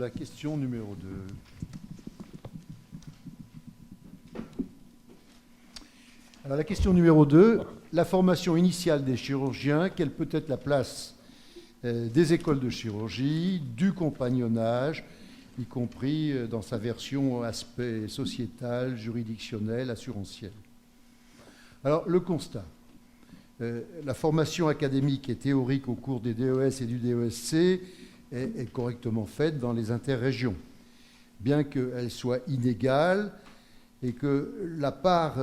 la question numéro 2. Alors, la question numéro 2, la formation initiale des chirurgiens, quelle peut être la place des écoles de chirurgie, du compagnonnage, y compris dans sa version aspect sociétal, juridictionnel, assurantiel. Alors, le constat. La formation académique et théorique au cours des DES et du DESC est correctement faite dans les interrégions, bien qu'elle soit inégale et que la part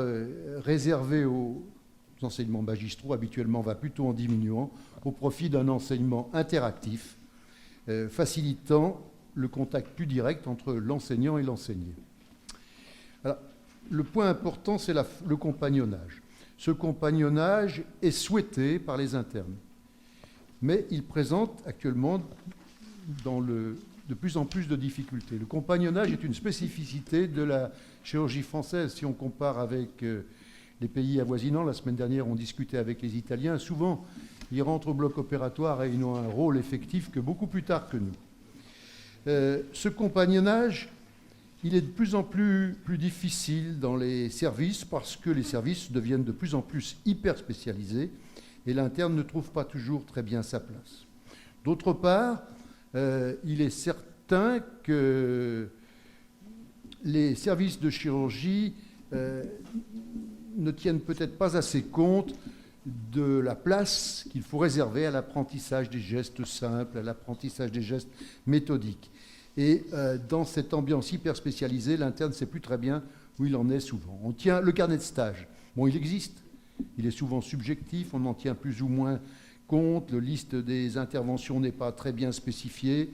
réservée aux enseignements magistraux habituellement va plutôt en diminuant au profit d'un enseignement interactif, facilitant le contact plus direct entre l'enseignant et l'enseigné. Alors, le point important, c'est le compagnonnage. Ce compagnonnage est souhaité par les internes, mais il présente actuellement de plus en plus de difficultés. Le compagnonnage est une spécificité de la chirurgie française. Si on compare avec les pays avoisinants, la semaine dernière, on discutait avec les Italiens. Souvent, ils rentrent au bloc opératoire et ils ont un rôle effectif que beaucoup plus tard que nous. Ce compagnonnage, il est de plus en plus difficile dans les services parce que les services deviennent de plus en plus hyper spécialisés et l'interne ne trouve pas toujours très bien sa place. D'autre part, il est certain que les services de chirurgie ne tiennent peut-être pas assez compte de la place qu'il faut réserver à l'apprentissage des gestes simples, à l'apprentissage des gestes méthodiques. Et dans cette ambiance hyper spécialisée, l'interne ne sait plus très bien où il en est souvent. On tient le carnet de stage. Bon, il existe. Il est souvent subjectif, on en tient plus ou moins compte. La liste des interventions n'est pas très bien spécifiée.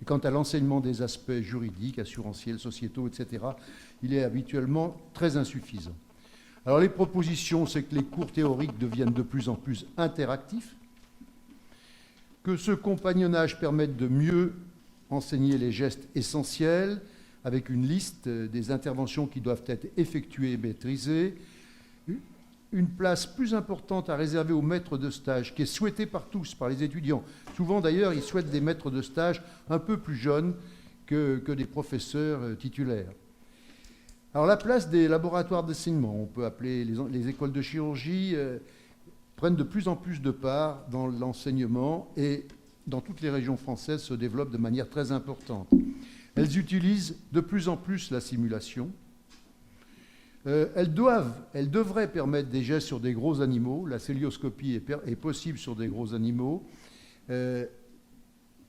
Et quant à l'enseignement des aspects juridiques, assurantiels, sociétaux, etc., il est habituellement très insuffisant. Alors les propositions, c'est que les cours théoriques deviennent de plus en plus interactifs, que ce compagnonnage permette de mieux enseigner les gestes essentiels avec une liste des interventions qui doivent être effectuées et maîtrisées, une place plus importante à réserver aux maîtres de stage, qui est souhaitée par tous, par les étudiants. Souvent d'ailleurs, ils souhaitent des maîtres de stage un peu plus jeunes que des professeurs titulaires. Alors la place des laboratoires d'enseignement, on peut appeler les écoles de chirurgie, prennent de plus en plus de part dans l'enseignement et dans toutes les régions françaises se développent de manière très importante. Elles utilisent de plus en plus la simulation. Elles devraient permettre des gestes sur des gros animaux. La cœlioscopie est possible sur des gros animaux. Et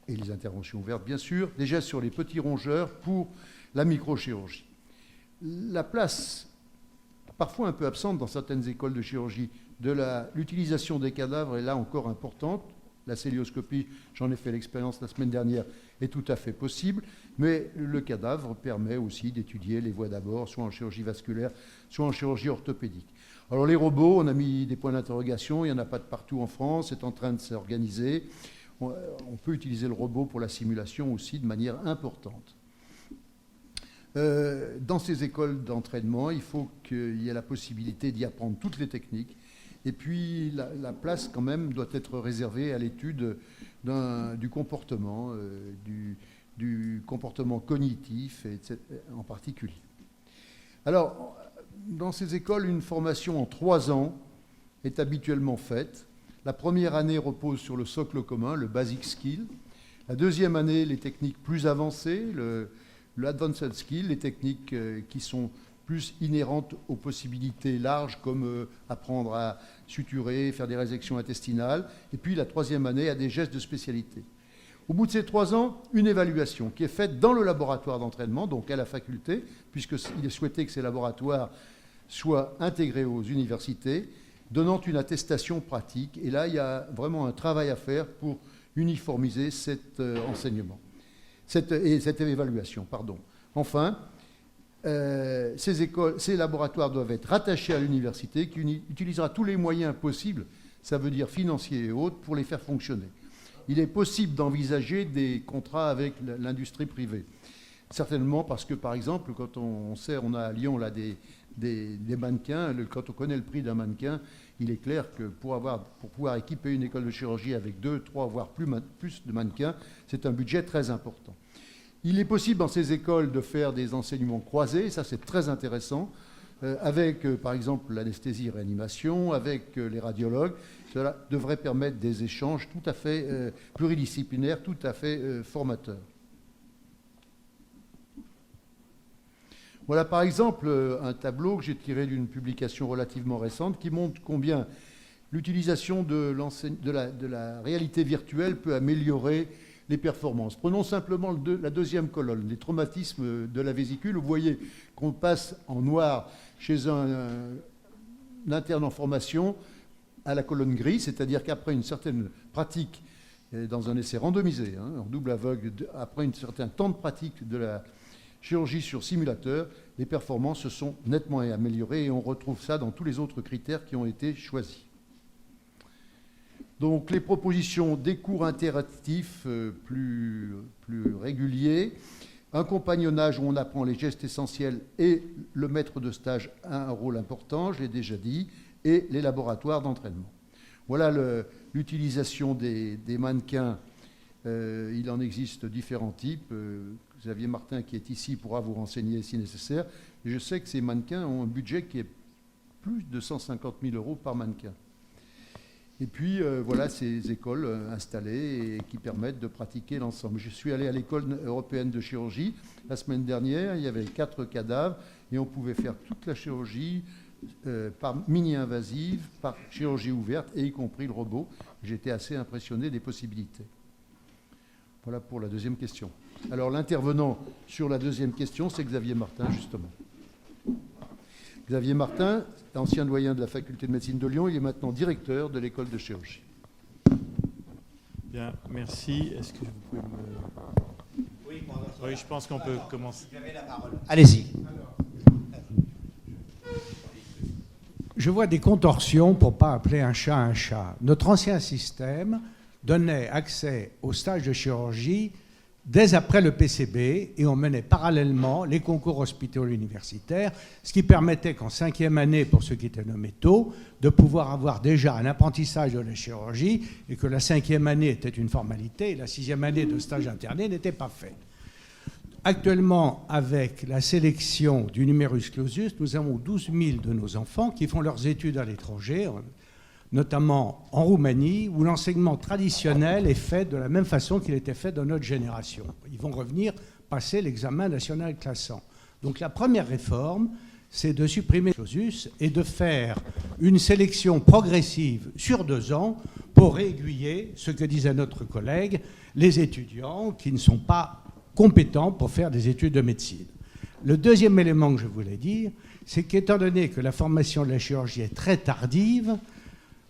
les interventions ouvertes, bien sûr. Des gestes sur les petits rongeurs pour la microchirurgie. La place, parfois un peu absente dans certaines écoles de chirurgie, de l'utilisation des cadavres est là encore importante. La cœlioscopie, j'en ai fait l'expérience la semaine dernière, est tout à fait possible, mais le cadavre permet aussi d'étudier les voies d'abord, soit en chirurgie vasculaire, soit en chirurgie orthopédique. Alors les robots, on a mis des points d'interrogation, il n'y en a pas de partout en France, c'est en train de s'organiser. On peut utiliser le robot pour la simulation aussi de manière importante. Dans ces écoles d'entraînement, il faut qu'il y ait la possibilité d'y apprendre toutes les techniques. Et puis, la place, quand même, doit être réservée à l'étude du comportement, du comportement cognitif, en particulier. Alors, dans ces écoles, une formation en 3 ans est habituellement faite. La première année repose sur le socle commun, le basic skill. La deuxième année, les techniques plus avancées, le advanced skill, les techniques qui sont plus inhérentes aux possibilités larges comme apprendre à suturer, faire des résections intestinales. Et puis la troisième année a des gestes de spécialité. Au bout de ces 3 ans, une évaluation qui est faite dans le laboratoire d'entraînement, donc à la faculté, puisqu'il est souhaité que ces laboratoires soient intégrés aux universités, donnant une attestation pratique. Et là, il y a vraiment un travail à faire pour uniformiser cet enseignement, cette évaluation. Enfin, ces laboratoires doivent être rattachés à l'université qui utilisera tous les moyens possibles, ça veut dire financiers et autres, pour les faire fonctionner. Il est possible d'envisager des contrats avec l'industrie privée. Certainement parce que, par exemple, quand on a à Lyon là, des mannequins, quand on connaît le prix d'un mannequin, il est clair que pour pouvoir équiper une école de chirurgie avec 2, 3, voire plus de mannequins, c'est un budget très important. Il est possible dans ces écoles de faire des enseignements croisés, ça c'est très intéressant, avec par exemple l'anesthésie-réanimation, avec les radiologues. Cela devrait permettre des échanges tout à fait pluridisciplinaires, tout à fait formateurs. Voilà par exemple un tableau que j'ai tiré d'une publication relativement récente qui montre combien l'utilisation de la réalité virtuelle peut améliorer les performances. Prenons simplement la deuxième colonne, les traumatismes de la vésicule. Vous voyez qu'on passe en noir chez un interne en formation à la colonne grise, c'est-à-dire qu'après une certaine pratique, dans un essai randomisé, en double aveugle, après un certain temps de pratique de la chirurgie sur simulateur, les performances se sont nettement améliorées et on retrouve ça dans tous les autres critères qui ont été choisis. Donc les propositions des cours interactifs plus réguliers, un compagnonnage où on apprend les gestes essentiels et le maître de stage a un rôle important, je l'ai déjà dit, et les laboratoires d'entraînement. Voilà l'utilisation des mannequins. Il en existe différents types. Xavier Martin, qui est ici, pourra vous renseigner si nécessaire. Et je sais que ces mannequins ont un budget qui est plus de 150 000 € par mannequin. Et puis, voilà ces écoles installées et qui permettent de pratiquer l'ensemble. Je suis allé à l'école européenne de chirurgie la semaine dernière. Il y avait 4 cadavres et on pouvait faire toute la chirurgie par mini-invasive, par chirurgie ouverte, et y compris le robot. J'étais assez impressionné des possibilités. Voilà pour la deuxième question. Alors, l'intervenant sur la deuxième question, c'est Xavier Martin, justement. Xavier Martin, ancien doyen de la faculté de médecine de Lyon, il est maintenant directeur de l'école de chirurgie. Bien, merci. Est-ce que vous pouvez me... Oui, je pense qu'on peut commencer. Vous avez la parole. Allez-y. Je vois des contorsions pour ne pas appeler un chat un chat. Notre ancien système donnait accès au stage de chirurgie dès après le PCB et on menait parallèlement les concours hospitalo-universitaires, ce qui permettait qu'en 5e année, pour ceux qui étaient nommés tôt, de pouvoir avoir déjà un apprentissage de la chirurgie et que la 5e année était une formalité et la 6e année de stage interné n'était pas faite. Actuellement, avec la sélection du numerus clausus, nous avons 12 000 de nos enfants qui font leurs études à l'étranger, notamment en Roumanie, où l'enseignement traditionnel est fait de la même façon qu'il était fait dans notre génération. Ils vont revenir passer l'examen national classant. Donc la première réforme, c'est de supprimer le clausus et de faire une sélection progressive sur 2 ans pour réaiguiller, ce que disait notre collègue, les étudiants qui ne sont pas compétents pour faire des études de médecine. Le deuxième élément que je voulais dire, c'est qu'étant donné que la formation de la chirurgie est très tardive,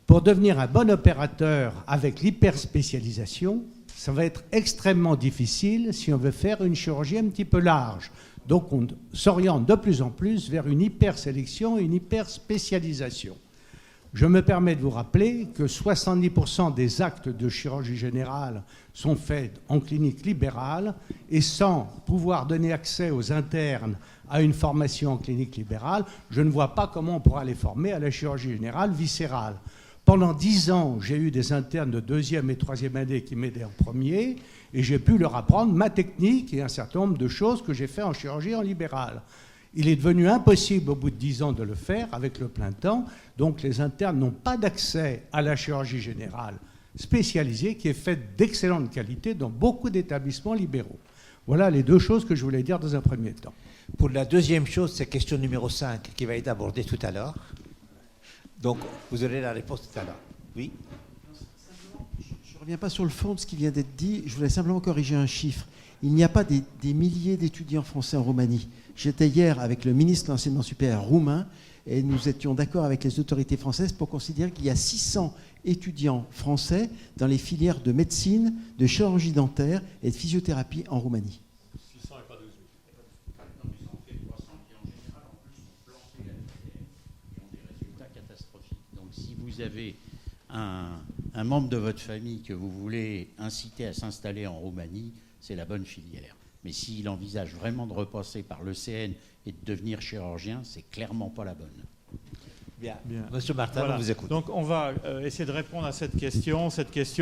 pour devenir un bon opérateur avec l'hyperspécialisation, ça va être extrêmement difficile si on veut faire une chirurgie un petit peu large. Donc on s'oriente de plus en plus vers une hypersélection et une hyperspécialisation. Je me permets de vous rappeler que 70% des actes de chirurgie générale sont faits en clinique libérale et sans pouvoir donner accès aux internes à une formation en clinique libérale, je ne vois pas comment on pourra les former à la chirurgie générale viscérale. Pendant 10 ans, j'ai eu des internes de 2e et 3e année qui m'aidaient en premier et j'ai pu leur apprendre ma technique et un certain nombre de choses que j'ai fait en chirurgie en libérale. Il est devenu impossible au bout de 10 ans de le faire avec le plein temps, donc les internes n'ont pas d'accès à la chirurgie générale spécialisée qui est faite d'excellente qualité dans beaucoup d'établissements libéraux. Voilà les 2 choses que je voulais dire dans un premier temps. Pour la deuxième chose, c'est question numéro 5 qui va être abordée tout à l'heure. Donc, vous aurez la réponse tout à l'heure. Oui ? Je ne reviens pas sur le fond de ce qui vient d'être dit. Je voulais simplement corriger un chiffre. Il n'y a pas des milliers d'étudiants français en Roumanie. J'étais hier avec le ministre de l'Enseignement supérieur roumain et nous étions d'accord avec les autorités françaises pour considérer qu'il y a 600 étudiants français dans les filières de médecine, de chirurgie dentaire et de physiothérapie en Roumanie. 600 et pas 12 000. Non, mais ça en fait 300 qui, en général, en plus, ont planté la filière et ont des résultats catastrophiques. Donc, si vous avez un membre de votre famille que vous voulez inciter à s'installer en Roumanie, c'est la bonne filière. Mais s'il envisage vraiment de repasser par l'ECN et de devenir chirurgien, c'est clairement pas la bonne. Bien. Bien. Monsieur Martin, Voilà. on vous écoute. Donc on va essayer de répondre à cette question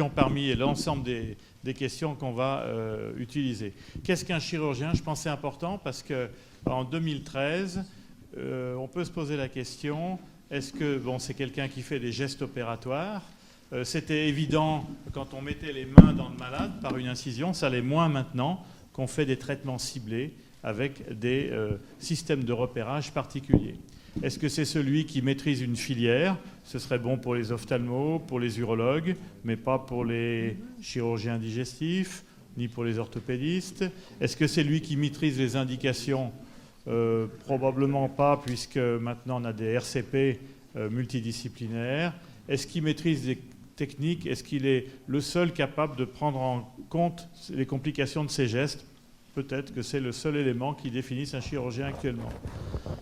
parmi l'ensemble des questions qu'on va utiliser. Qu'est-ce qu'un chirurgien? Je pense que c'est important parce qu'en 2013, on peut se poser la question, est-ce que c'est quelqu'un qui fait des gestes opératoires? C'était évident quand on mettait les mains dans le malade par une incision, ça l'est moins maintenant qu'on fait des traitements ciblés avec des systèmes de repérage particuliers. Est-ce que c'est celui qui maîtrise une filière? Ce serait bon pour les ophtalmos, pour les urologues, mais pas pour les chirurgiens digestifs, ni pour les orthopédistes. Est-ce que c'est lui qui maîtrise les indications? Probablement pas, puisque maintenant on a des RCP multidisciplinaires. Est-ce qu'il maîtrise des techniques? Est-ce qu'il est le seul capable de prendre en compte les complications de ses gestes? Peut-être que c'est le seul élément qui définisse un chirurgien actuellement.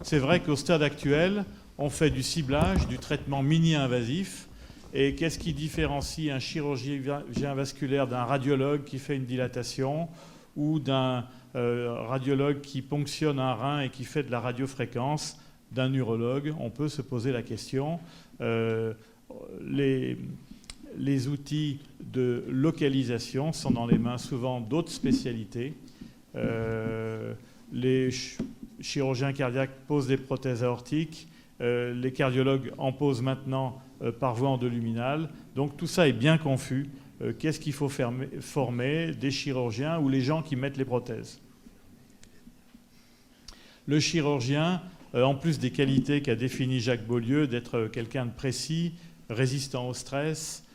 C'est vrai qu'au stade actuel, on fait du ciblage, du traitement mini-invasif. Et qu'est-ce qui différencie un chirurgien vasculaire d'un radiologue qui fait une dilatation ou d'un radiologue qui ponctionne un rein et qui fait de la radiofréquence, d'un urologue? On peut se poser la question. Les outils de localisation sont dans les mains souvent d'autres spécialités. Les chirurgiens cardiaques posent des prothèses aortiques, les cardiologues en posent maintenant par voie endoluminale. Donc tout ça est bien confus. Qu'est-ce qu'il faut former? Des chirurgiens ou les gens qui mettent les prothèses? Le chirurgien, en plus des qualités qu'a définies Jacques Beaulieu, d'être quelqu'un de précis, résistant au stress,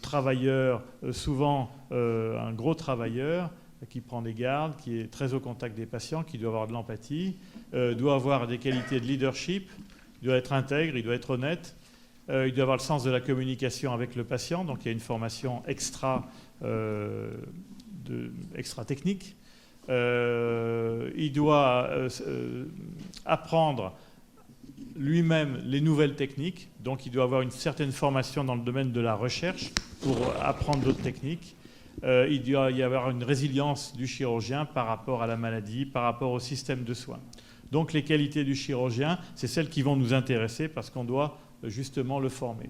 travailleur, souvent un gros travailleur, qui prend des gardes, qui est très au contact des patients, qui doit avoir de l'empathie, doit avoir des qualités de leadership, il doit être intègre, il doit être honnête, il doit avoir le sens de la communication avec le patient, donc il y a une formation extra technique. Il doit apprendre lui-même les nouvelles techniques, donc il doit avoir une certaine formation dans le domaine de la recherche pour apprendre d'autres techniques. Il doit y avoir une résilience du chirurgien par rapport à la maladie, par rapport au système de soins. Donc les qualités du chirurgien, c'est celles qui vont nous intéresser parce qu'on doit justement le former.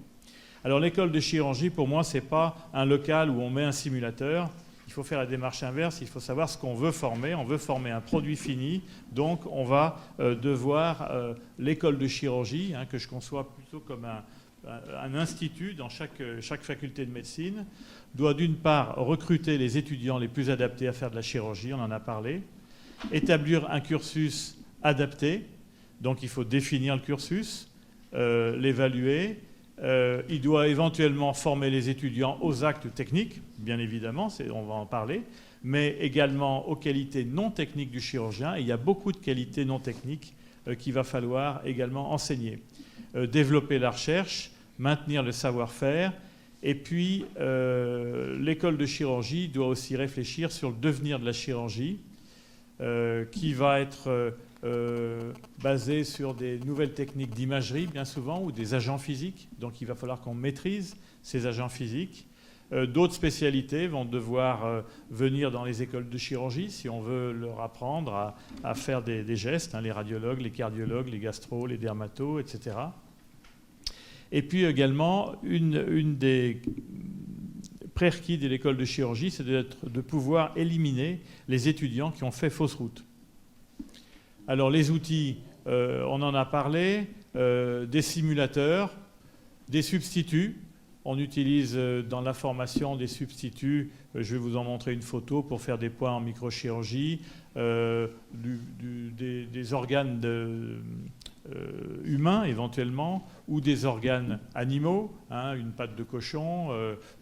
Alors l'école de chirurgie, pour moi, ce n'est pas un local où on met un simulateur. Il faut faire la démarche inverse, il faut savoir ce qu'on veut former. On veut former un produit fini, donc on va devoir, l'école de chirurgie, que je conçois plutôt comme un institut dans chaque faculté de médecine, doit d'une part recruter les étudiants les plus adaptés à faire de la chirurgie, on en a parlé, établir un cursus adapté, donc il faut définir le cursus, l'évaluer, il doit éventuellement former les étudiants aux actes techniques, bien évidemment, on va en parler, mais également aux qualités non techniques du chirurgien, et il y a beaucoup de qualités non techniques qu'il va falloir également enseigner. Développer la recherche, maintenir le savoir-faire. Et puis, l'école de chirurgie doit aussi réfléchir sur le devenir de la chirurgie, qui va être basée sur des nouvelles techniques d'imagerie, bien souvent, ou des agents physiques. Donc, il va falloir qu'on maîtrise ces agents physiques. D'autres spécialités vont devoir venir dans les écoles de chirurgie si on veut leur apprendre à faire des gestes, les radiologues, les cardiologues, les gastros, les dermatos, etc. Et puis également, une des prérequis de l'école de chirurgie, c'est de pouvoir éliminer les étudiants qui ont fait fausse route. Alors les outils, on en a parlé, des simulateurs, des substituts. On utilise dans la formation des substituts, je vais vous en montrer une photo pour faire des points en microchirurgie, des organes humains éventuellement, ou des organes animaux, une patte de cochon,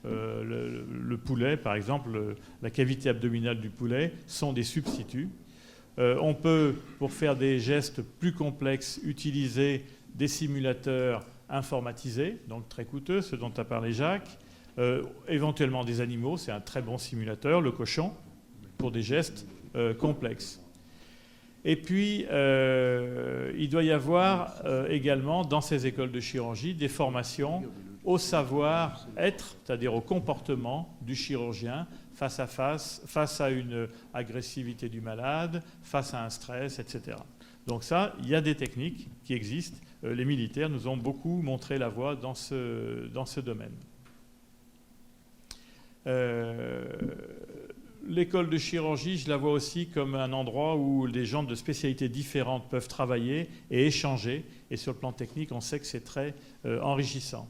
le poulet par exemple, la cavité abdominale du poulet sont des substituts. On peut, pour faire des gestes plus complexes, utiliser des simulateurs informatisés, donc très coûteux, ce dont a parlé Jacques, éventuellement des animaux, c'est un très bon simulateur, le cochon, pour des gestes complexes. Et puis, il doit y avoir également, dans ces écoles de chirurgie, des formations au savoir-être, c'est-à-dire au comportement du chirurgien face à une agressivité du malade, face à un stress, etc. Donc ça, il y a des techniques qui existent. Les militaires nous ont beaucoup montré la voie dans ce domaine. L'école de chirurgie, je la vois aussi comme un endroit où des gens de spécialités différentes peuvent travailler et échanger. Et sur le plan technique, on sait que c'est très enrichissant.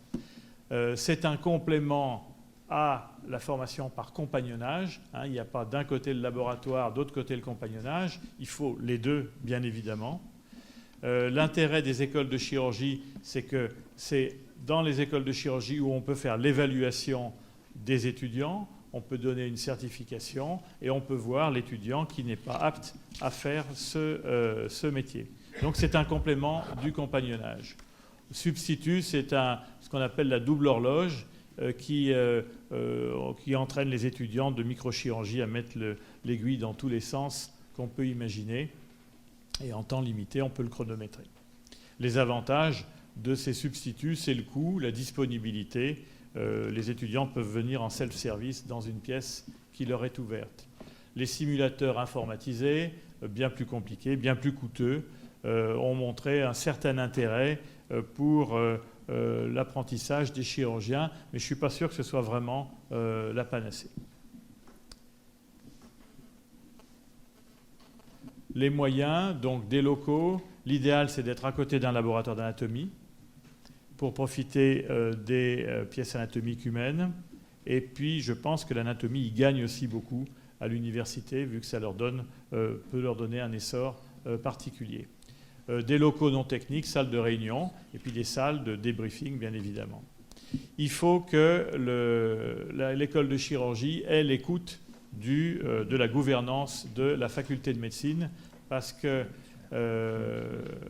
C'est un complément à la formation par compagnonnage. Il n'y a pas d'un côté le laboratoire, d'autre côté le compagnonnage. Il faut les deux, bien évidemment. L'intérêt des écoles de chirurgie, c'est que c'est dans les écoles de chirurgie où on peut faire l'évaluation des étudiants, on peut donner une certification et on peut voir l'étudiant qui n'est pas apte à faire ce métier. Donc c'est un complément du compagnonnage. Substitut, c'est ce qu'on appelle la double horloge qui entraîne les étudiants de microchirurgie à mettre l'aiguille dans tous les sens qu'on peut imaginer. Et en temps limité, on peut le chronométrer. Les avantages de ces substituts, c'est le coût, la disponibilité. Les étudiants peuvent venir en self-service dans une pièce qui leur est ouverte. Les simulateurs informatisés, bien plus compliqués, bien plus coûteux, ont montré un certain intérêt pour l'apprentissage des chirurgiens, mais je ne suis pas sûr que ce soit vraiment la panacée. Les moyens, donc des locaux, l'idéal c'est d'être à côté d'un laboratoire d'anatomie pour profiter des pièces anatomiques humaines. Et puis je pense que l'anatomie y gagne aussi beaucoup à l'université, vu que ça peut leur donner un essor particulier. Des locaux non techniques, salles de réunion, et puis des salles de débriefing, bien évidemment. Il faut que l'école de chirurgie ait l'écoute de la gouvernance de la faculté de médecine, parce que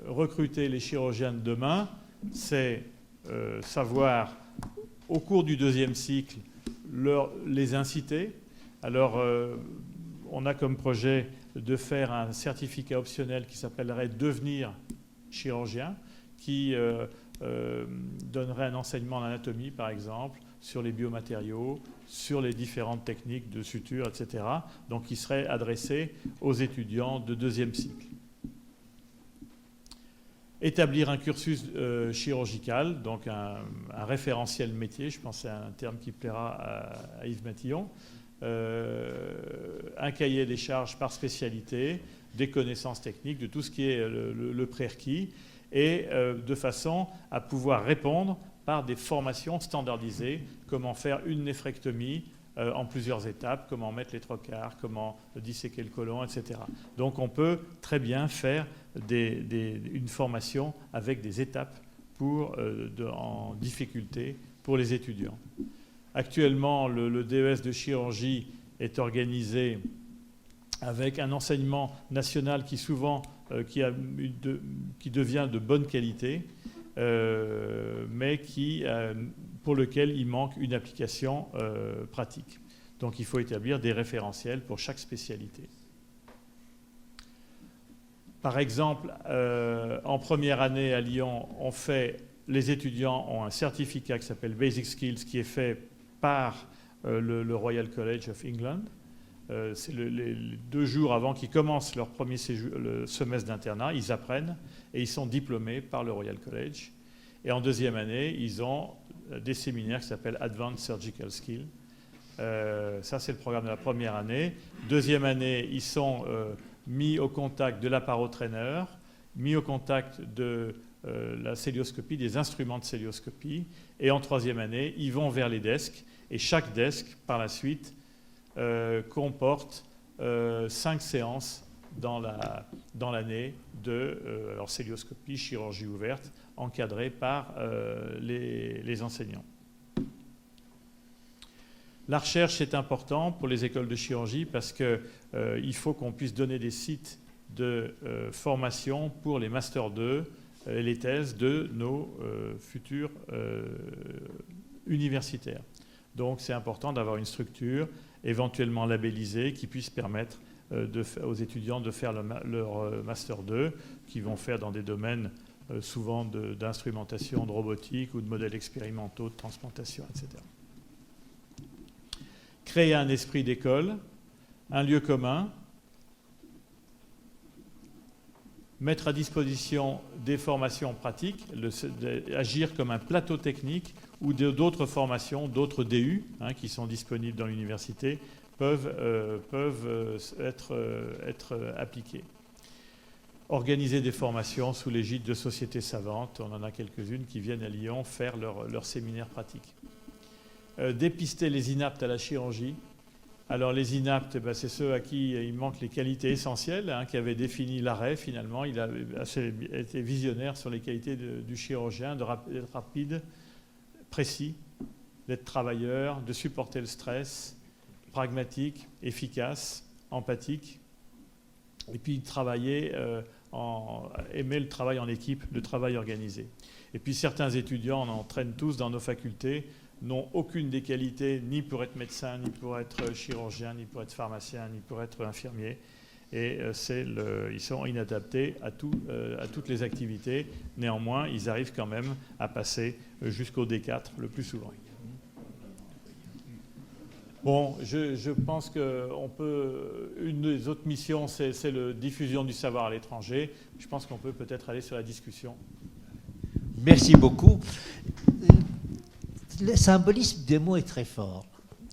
recruter les chirurgiens de demain, c'est savoir, au cours du deuxième cycle, les inciter. Alors, on a comme projet de faire un certificat optionnel qui s'appellerait « Devenir chirurgien », qui donnerait un enseignement en anatomie, par exemple, sur les biomatériaux, sur les différentes techniques de suture, etc. Donc, qui serait adressé aux étudiants de deuxième cycle. Établir un cursus chirurgical, donc un référentiel métier, je pense que c'est un terme qui plaira à Yves Matillon, un cahier des charges par spécialité, des connaissances techniques, de tout ce qui est le prérequis, et de façon à pouvoir répondre par des formations standardisées, comment faire une néphrectomie en plusieurs étapes, comment mettre les trocars, comment disséquer le côlon, etc. Donc on peut très bien faire une formation avec des étapes en difficulté pour les étudiants. Actuellement, le DES de chirurgie est organisé avec un enseignement national qui souvent qui devient de bonne qualité, mais pour lequel il manque une application pratique. Donc il faut établir des référentiels pour chaque spécialité. Par exemple, en première année à Lyon, les étudiants ont un certificat qui s'appelle Basic Skills, qui est fait par le Royal College of England. C'est les 2 jours avant qu'ils commencent leur premier semestre d'internat, ils apprennent et ils sont diplômés par le Royal College. Et en deuxième année, ils ont des séminaires qui s'appellent Advanced Surgical Skills. Ça, c'est le programme de la première année. Deuxième année, ils sont mis au contact de l'appareau-traîneur, mis au contact de la célioscopie, des instruments de célioscopie. Et en troisième année, ils vont vers les desks. Et chaque desk, par la suite, comporte 5 séances dans l'année de célioscopie, chirurgie ouverte, encadrée par les enseignants. La recherche est importante pour les écoles de chirurgie parce qu'il faut qu'on puisse donner des sites de formation pour les Master 2 et les thèses de nos futurs universitaires. Donc c'est important d'avoir une structure éventuellement labellisée qui puisse permettre aux étudiants de faire leur Master 2, qui vont faire dans des domaines souvent d'instrumentation, de robotique ou de modèles expérimentaux de transplantation, etc. Créer un esprit d'école, un lieu commun, mettre à disposition des formations pratiques, agir comme un plateau technique où d'autres formations, d'autres DU qui sont disponibles dans l'université peuvent être appliquées. Organiser des formations sous l'égide de sociétés savantes, on en a quelques-unes qui viennent à Lyon faire leur séminaire pratique. Dépister les inaptes à la chirurgie. Alors les inaptes, c'est ceux à qui il manque les qualités essentielles, qui avaient défini l'arrêt finalement. Il a été visionnaire sur les qualités du chirurgien, d'être rapide, précis, d'être travailleur, de supporter le stress, pragmatique, efficace, empathique, et puis travailler, aimer le travail en équipe, le travail organisé. Et puis certains étudiants, on en entraîne tous dans nos facultés, n'ont aucune des qualités, ni pour être médecin, ni pour être chirurgien, ni pour être pharmacien, ni pour être infirmier. Et ils sont inadaptés à toutes les activités. Néanmoins, ils arrivent quand même à passer jusqu'au D4 le plus souvent. Bon, je pense qu'on peut... Une des autres missions, c'est la diffusion du savoir à l'étranger. Je pense qu'on peut peut-être aller sur la discussion. Merci beaucoup. Le symbolisme des mots est très fort.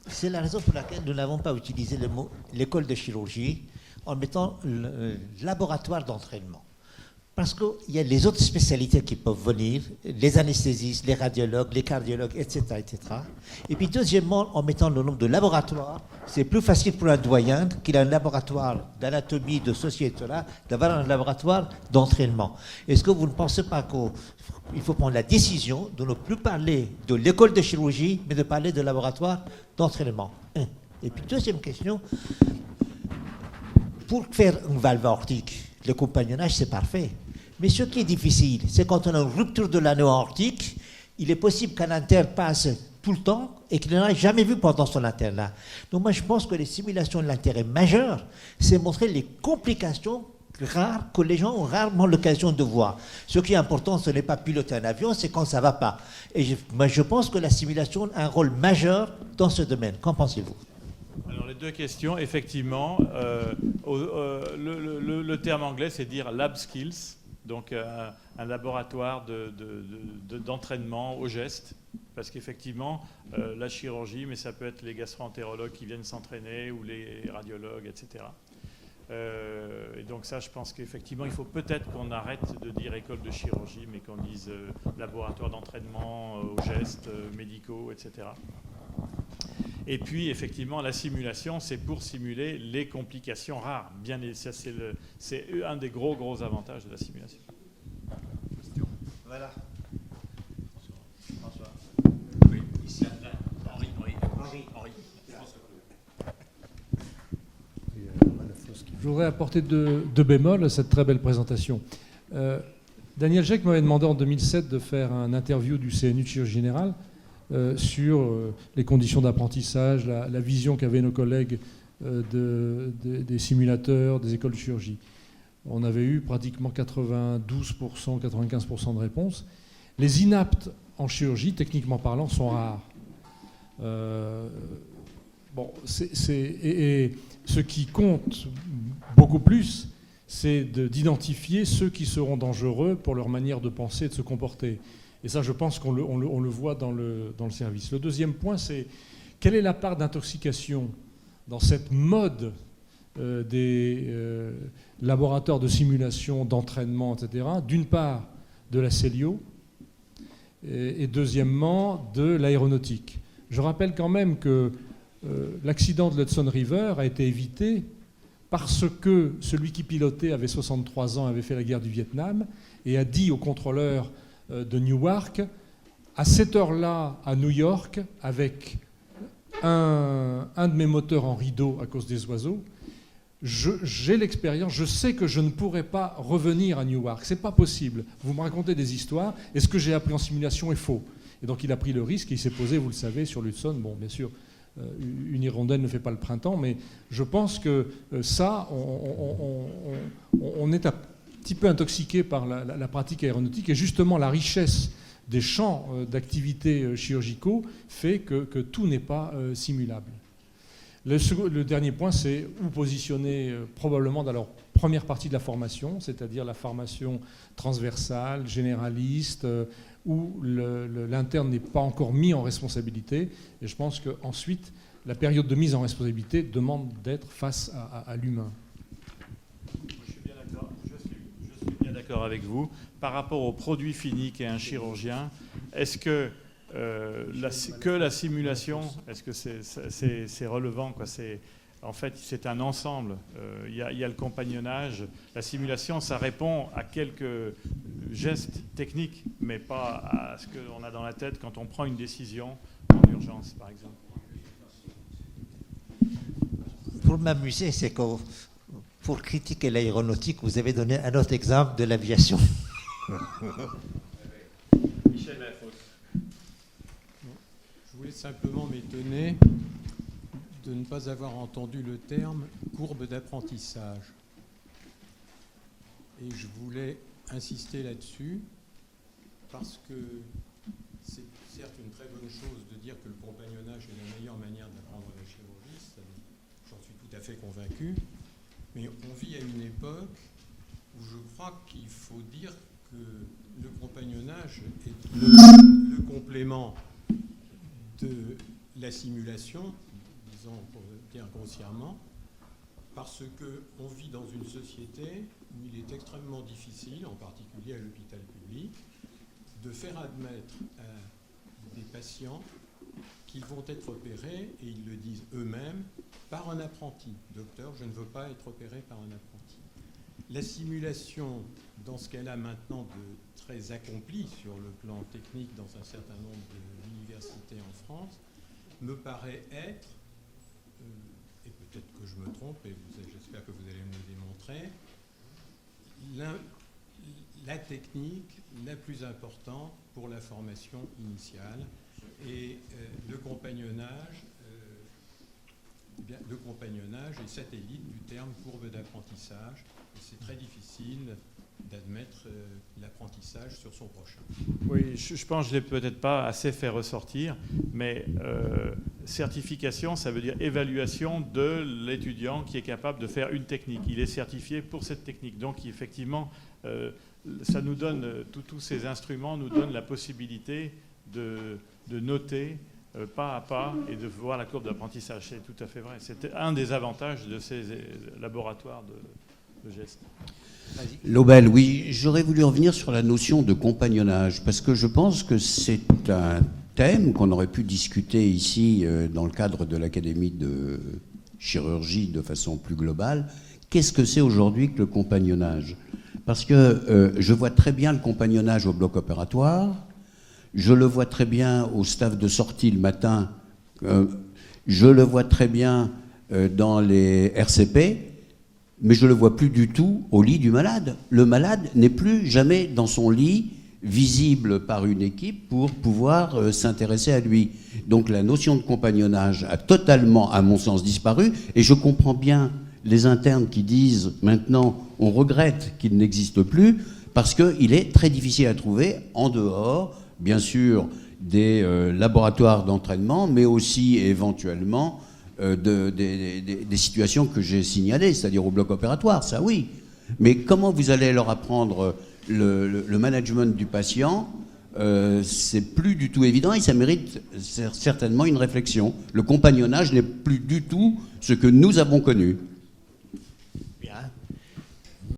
C'est la raison pour laquelle nous n'avons pas utilisé le mot l'école de chirurgie en mettant le laboratoire d'entraînement. Parce qu'il y a les autres spécialités qui peuvent venir, les anesthésistes, les radiologues, les cardiologues, etc., etc. Et puis deuxièmement, en mettant le nom de laboratoire, c'est plus facile pour un doyen qu'il a un laboratoire d'anatomie, de ceci et cela, d'avoir un laboratoire d'entraînement. Est-ce que vous ne pensez pas qu'il faut prendre la décision de ne plus parler de l'école de chirurgie, mais de parler de laboratoire d'entraînement? Et puis deuxième question, pour faire une valve aortique, le compagnonnage, c'est parfait. Mais ce qui est difficile, c'est quand on a une rupture de l'anneau aortique, il est possible qu'un interne passe tout le temps et qu'il n'en a jamais vu pendant son internat. Donc moi, je pense que les simulations de l'intérêt majeur, c'est montrer les complications rares que les gens ont rarement l'occasion de voir. Ce qui est important, ce n'est pas piloter un avion, c'est quand ça ne va pas. Et moi, je pense que la simulation a un rôle majeur dans ce domaine. Qu'en pensez-vous ? Alors les deux questions, effectivement, le terme anglais c'est dire lab skills, donc un laboratoire d'entraînement au geste, parce qu'effectivement la chirurgie, mais ça peut être les gastro-entérologues qui viennent s'entraîner ou les radiologues, etc. Et donc ça, je pense qu'effectivement, il faut peut-être qu'on arrête de dire école de chirurgie, mais qu'on dise laboratoire d'entraînement aux gestes médicaux, etc. Et puis, effectivement, la simulation, c'est pour simuler les complications rares. Bien, ça, c'est un des gros avantages de la simulation. Voilà. François. Oui, ici, Henri. Je voudrais apporter deux bémols à cette très belle présentation. Daniel Jacques m'avait demandé en 2007 de faire un interview du CNU de chirurgie générale sur les conditions d'apprentissage, la vision qu'avaient nos collègues des simulateurs, des écoles de chirurgie. On avait eu pratiquement 92%, 95% de réponses. Les inaptes en chirurgie, techniquement parlant, sont rares. Et ce qui compte beaucoup plus, c'est d'identifier ceux qui seront dangereux pour leur manière de penser et de se comporter. Et ça, je pense qu'on le voit dans le service. Le deuxième point, c'est quelle est la part d'intoxication dans cette mode des laboratoires de simulation, d'entraînement, etc. D'une part, de la Célio, et deuxièmement, de l'aéronautique. Je rappelle quand même que l'accident de l'Hudson River a été évité parce que celui qui pilotait avait 63 ans, avait fait la guerre du Vietnam, et a dit au contrôleur de Newark, à cette heure-là, à New York, avec un de mes moteurs en rideau à cause des oiseaux, j'ai l'expérience, je sais que je ne pourrai pas revenir à Newark. C'est pas possible. Vous me racontez des histoires, et ce que j'ai appris en simulation est faux. Et donc il a pris le risque, et il s'est posé, vous le savez, sur l'Hudson. Bon, bien sûr, une hirondelle ne fait pas le printemps, mais je pense que ça, on est un petit peu intoxiqué par la pratique aéronautique, et justement la richesse des champs d'activités chirurgicaux fait que tout n'est pas simulable. Le dernier point, c'est où positionner probablement dans leur première partie de la formation, c'est-à-dire la formation transversale, généraliste, où l'interne n'est pas encore mis en responsabilité. Et je pense qu'ensuite, la période de mise en responsabilité demande d'être face à l'humain. Je suis bien d'accord avec vous. Par rapport au produit fini qu'est un chirurgien, est-ce que la simulation, est-ce que c'est relevant, quoi? En fait, c'est un ensemble. Il y a le compagnonnage. La simulation, ça répond à quelques gestes techniques, mais pas à ce qu'on a dans la tête quand on prend une décision en urgence, par exemple. Pour m'amuser, c'est que pour critiquer l'aéronautique, vous avez donné un autre exemple de l'aviation. Michel Lafos. Je voulais simplement m'étonner de ne pas avoir entendu le terme courbe d'apprentissage. Et je voulais insister là-dessus parce que c'est certes une très bonne chose de dire que le compagnonnage est la meilleure manière d'apprendre la chirurgie, j'en suis tout à fait convaincu, mais on vit à une époque où je crois qu'il faut dire que le compagnonnage est le complément de la simulation, disons pour dire grossièrement, parce qu'on vit dans une société où il est extrêmement difficile, en particulier à l'hôpital public, de faire admettre à des patients qu'ils vont être opérés, et ils le disent eux-mêmes, par un apprenti. Docteur, je ne veux pas être opéré par un apprenti. La simulation, dans ce qu'elle a maintenant de très accompli sur le plan technique dans un certain nombre d'universités en France, me paraît être, et peut-être que je me trompe, et j'espère que vous allez me le démontrer, la technique la plus importante pour la formation initiale. Et le compagnonnage est satellite du terme courbe d'apprentissage. Et c'est très difficile d'admettre l'apprentissage sur son prochain. Oui, je pense que je ne l'ai peut-être pas assez fait ressortir, mais certification, ça veut dire évaluation de l'étudiant qui est capable de faire une technique. Il est certifié pour cette technique. Donc, effectivement, ça nous donne, tous ces instruments nous donnent la possibilité de noter pas à pas et de voir la courbe d'apprentissage. C'est tout à fait vrai. C'est un des avantages de ces laboratoires de gestes. Lobel, oui, j'aurais voulu revenir sur la notion de compagnonnage, parce que je pense que c'est un thème qu'on aurait pu discuter ici dans le cadre de l'Académie de chirurgie de façon plus globale. Qu'est-ce que c'est aujourd'hui que le compagnonnage? Parce que je vois très bien le compagnonnage au bloc opératoire, je le vois très bien au staff de sortie le matin, je le vois très bien dans les RCP, mais je ne le vois plus du tout au lit du malade. Le malade n'est plus jamais dans son lit, visible par une équipe pour pouvoir s'intéresser à lui. Donc la notion de compagnonnage a totalement, à mon sens, disparu, et je comprends bien les internes qui disent maintenant on regrette qu'il n'existe plus, parce qu'il est très difficile à trouver en dehors, bien sûr, des laboratoires d'entraînement, mais aussi éventuellement des situations que j'ai signalées, c'est-à-dire au bloc opératoire, ça oui. Mais comment vous allez leur apprendre le management du patient, c'est plus du tout évident et ça mérite certainement une réflexion. Le compagnonnage n'est plus du tout ce que nous avons connu.